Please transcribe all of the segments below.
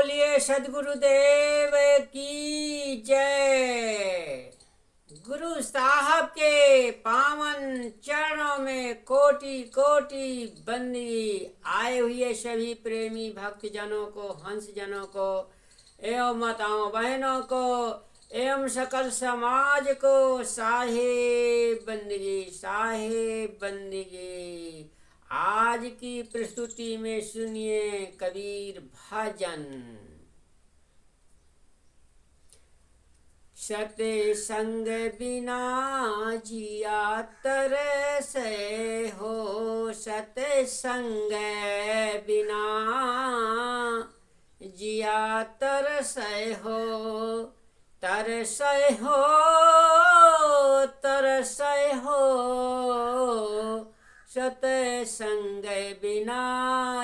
बोलिए सदगुरुदेव की जय। गुरु साहब के पावन चरणों में कोटि कोटि बंदी। आए हुए सभी प्रेमी भक्त जनों को, हंस जनों को एवं माताओं बहनों को एवं सकल समाज को साहेब बंदगी, साहेब बंदगी। आज की प्रस्तुति में सुनिए कबीर भजन। सत संग बिना जिया तरसै हो, सत संग बिना जिया तरसै हो, तरसै हो, तरसै हो, सत संग बिना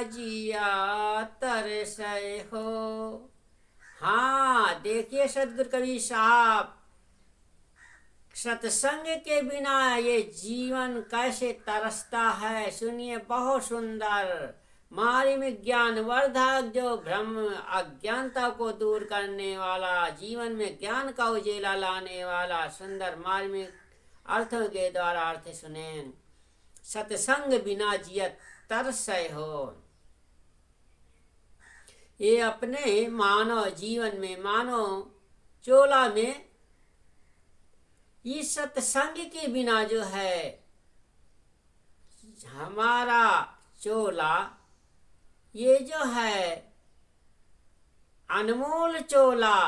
जिया तरसै हो। हाँ, देखिए सदगुरु कबीर साहब, सत्संग के बिना ये जीवन कैसे तरसता है। सुनिए, बहुत सुंदर मारी में ज्ञान वर्धक, जो भ्रम अज्ञानता को दूर करने वाला, जीवन में ज्ञान का उजेला लाने वाला सुंदर मार्मिक अर्थों के द्वारा अर्थ सुने। सत्संग बिना जियत तरसै हो। ये अपने मानव जीवन में, मानव चोला में, इस सत्संग के बिना जो है हमारा चोला, ये जो है अनमोल चोला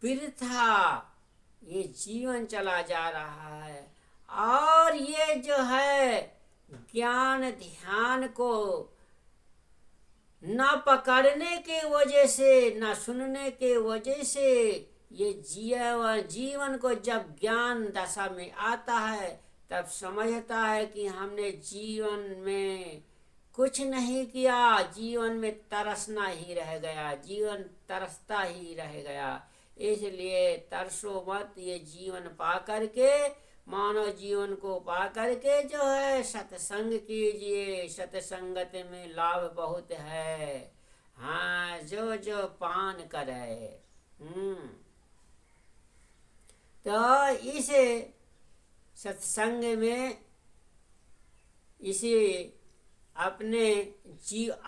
वृथा ये जीवन चला जा रहा है। और ये जो है ज्ञान ध्यान को न पकड़ने के वजह से, न सुनने के वजह से, ये जीवन को जब ज्ञान दशा में आता है तब समझता है कि हमने जीवन में कुछ नहीं किया, जीवन में तरसना ही रह गया, जीवन तरसता ही रह गया। इसलिए तरसो मत, ये जीवन पा करके, मानव जीवन को पा करके जो है सत्संग कीजिए। सत्संगत में लाभ बहुत है। हाँ, जो जो पान करे। तो इस सत्संग में इसी अपने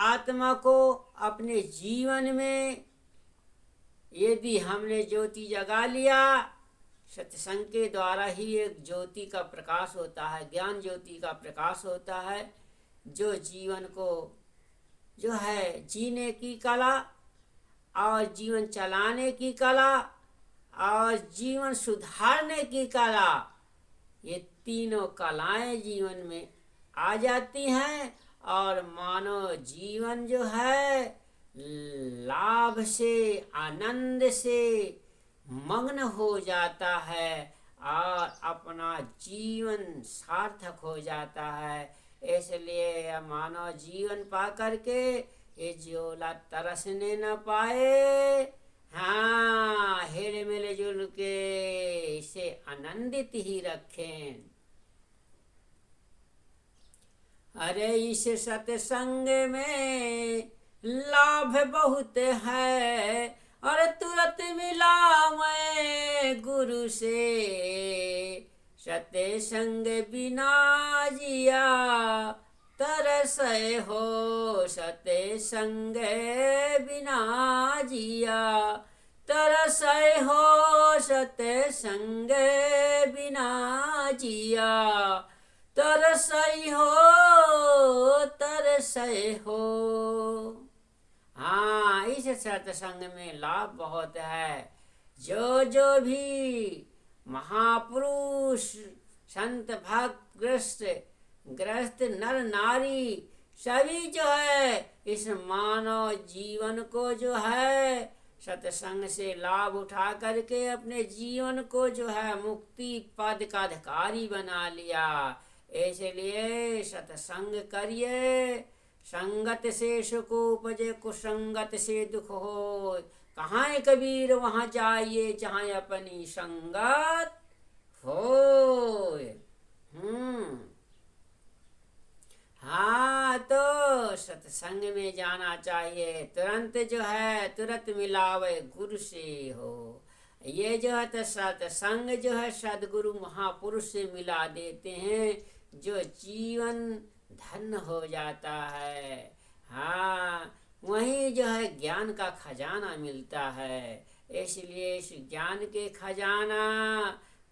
आत्मा को अपने जीवन में यदि हमने ज्योति जगा लिया, सत्संग के द्वारा ही एक ज्योति का प्रकाश होता है, ज्ञान ज्योति का प्रकाश होता है, जो जीवन को जो है जीने की कला और जीवन चलाने की कला और जीवन सुधारने की कला, ये तीनों कलाएं जीवन में आ जाती हैं और मानव जीवन जो है लाभ से, आनंद से मग्न हो जाता है और अपना जीवन सार्थक हो जाता है। इसलिए मानव जीवन पा करके ये ज्योला तरसने न पाए। हाँ, हिल मिल जुल के इसे आनंदित ही रखें। अरे इस सत्संग में लाभ बहुत है और तुरंत मिला मैं गुरु से, सत्संग बिना जिया तरसै हो, सत्संग बिना जिया तरसै हो, सत्संग बिना जिया तरसै हो, तरसै हो। हाँ, इस सत्संग में लाभ बहुत है। जो जो भी महापुरुष, संत, भक्त, ग्रस्त नर नारी सभी जो है इस मानव जीवन को जो है सत्संग से लाभ उठा करके अपने जीवन को जो है मुक्ति पद का अधिकारी बना लिया। इसलिए सत्संग करिए। संगत से सुख उपजे, कुसंगत से दुख हो। कहाँ है कबीर वहाँ जाइए जहाँ अपनी संगत हो। हाँ, तो सत्संग में जाना चाहिए। तुरंत जो है तुरंत मिलावे गुरु से हो। ये जो है तो सत्संग जो है सदगुरु महापुरुष से मिला देते हैं, जो जीवन धन्य हो जाता है। हाँ, वहीं जो है ज्ञान का खजाना मिलता है। इसलिए इस ज्ञान के खजाना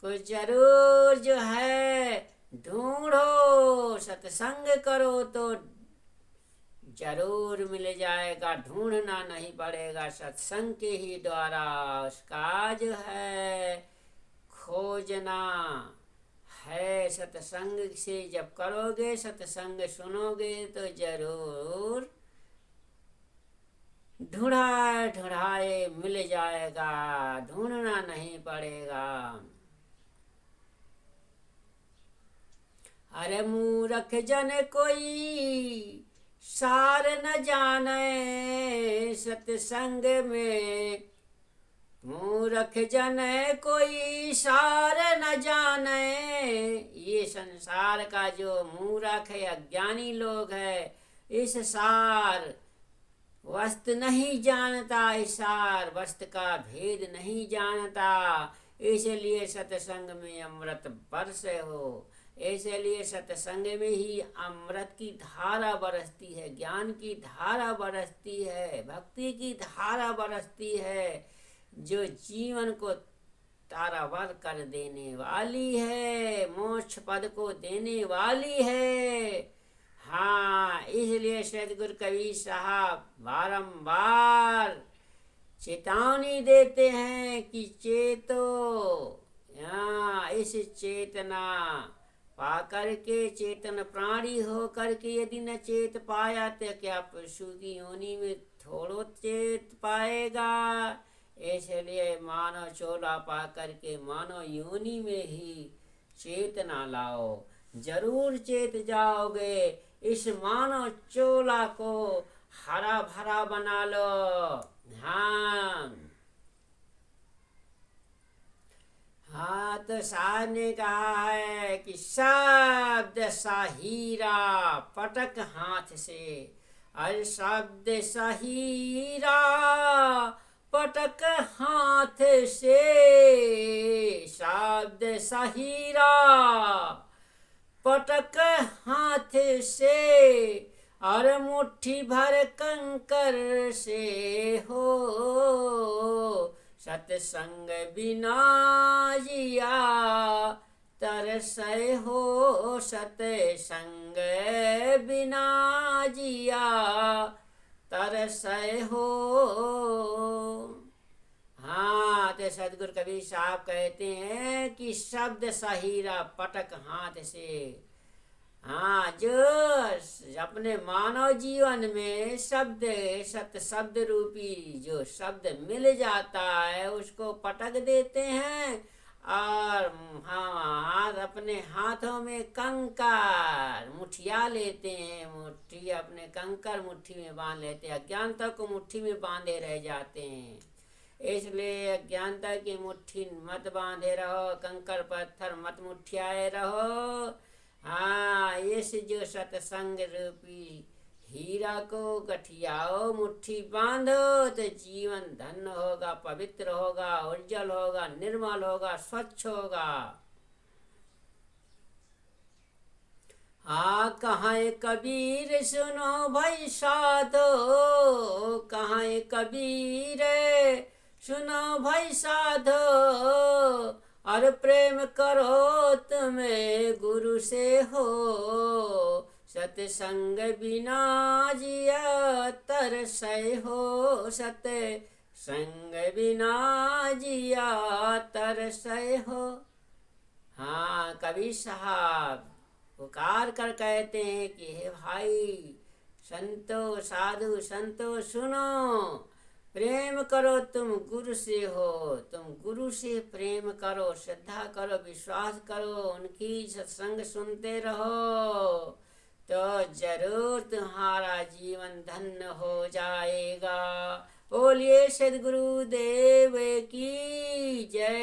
को जरूर जो है ढूंढो, सत्संग करो तो जरूर मिल जाएगा। ढूंढना नहीं पड़ेगा, सत्संग के ही द्वारा उसका जो है खोजना है। सत्संग से जब करोगे, सत्संग सुनोगे तो जरूर ढूंढाए मिल जाएगा, ढूंढना नहीं पड़ेगा। अरे मूरख जन कोई सार न जाने सत्संग में, मूरख जन कोई सार न जाने। ये संसार का जो मूरख है, अज्ञानी लोग है, इस सार वस्तु नहीं जानता, इस सार वस्तु का भेद नहीं जानता। इसलिए सत्संग में अमृत बरसे हो। इसलिए सत्संग में ही अमृत की धारा बरसती है, ज्ञान की धारा बरसती है, भक्ति की धारा बरसती है, जो जीवन को तारावर कर देने वाली है, मोक्ष पद को देने वाली है। हाँ, इसलिए सदगुरु कबीर साहब बारंबार चेतावनी देते हैं कि चेतो। इस चेतना पा करके, चेतन प्राणी हो करके यदि न चेत पाया तो क्या पशु की योनि में थोड़ो चेत पाएगा। इसलिए मानव चोला पा करके मानव योनि में ही चेतना लाओ, जरूर चेत जाओगे। इस मानव चोला को हरा भरा बना लो। हाँ हाँ, तो साहब ने कहा है कि शब्द साहीरा पटक हाथ से। अरे शब्द साहीरा पटक हाथ से, शब्द साहीरा पटक हाथ से, और मुट्ठी भर कंकर से हो। सत्संग बिना जिया तरसै हो, सत्संग बिना जिया तरसै हो। हाँ, तो सदगुरु कबीर साहब कहते हैं कि शब्द सहीरा पटक हाथ से। हाँ, जो अपने मानव जीवन में शब्द, सत्य शब्द रूपी जो शब्द मिल जाता है उसको पटक देते हैं। और हाँ, हाथ अपने हाथों में कंकर मुठिया लेते हैं, मुट्ठी अपने कंकर मुट्ठी में बांध लेते हैं, अज्ञानता को मुट्ठी में बांधे रह जाते हैं। इसलिए अज्ञानता की मुट्ठी मत बांधे रहो, कंकर पत्थर मत मुठियाए रहो। हाँ, इस जो सत्संग रूपी हीरा को गठियाओ, मुट्ठी बांधो तो जीवन धन्य होगा, पवित्र होगा, उज्जवल होगा, निर्मल होगा, स्वच्छ होगा। हाँ, कहाँ कबीर सुनो भाई साधो, कहाँ कबीर सुनो भाई साधो, और प्रेम करो तुम्हें गुरु से हो। सत्संग बिना जिया तरसै हो, सत्संग बिना जिया तरसै हो। हाँ, कबीर साहब पुकार कर कहते हैं कि हे भाई संतो, साधु संतो सुनो, प्रेम करो तुम गुरु से हो, तुम गुरु से प्रेम करो, श्रद्धा करो, विश्वास करो, उनकी सत्संग सुनते रहो तो जरूर तुम्हारा जीवन धन्य हो जाएगा। बोलिए सद्गुरु देव की जय।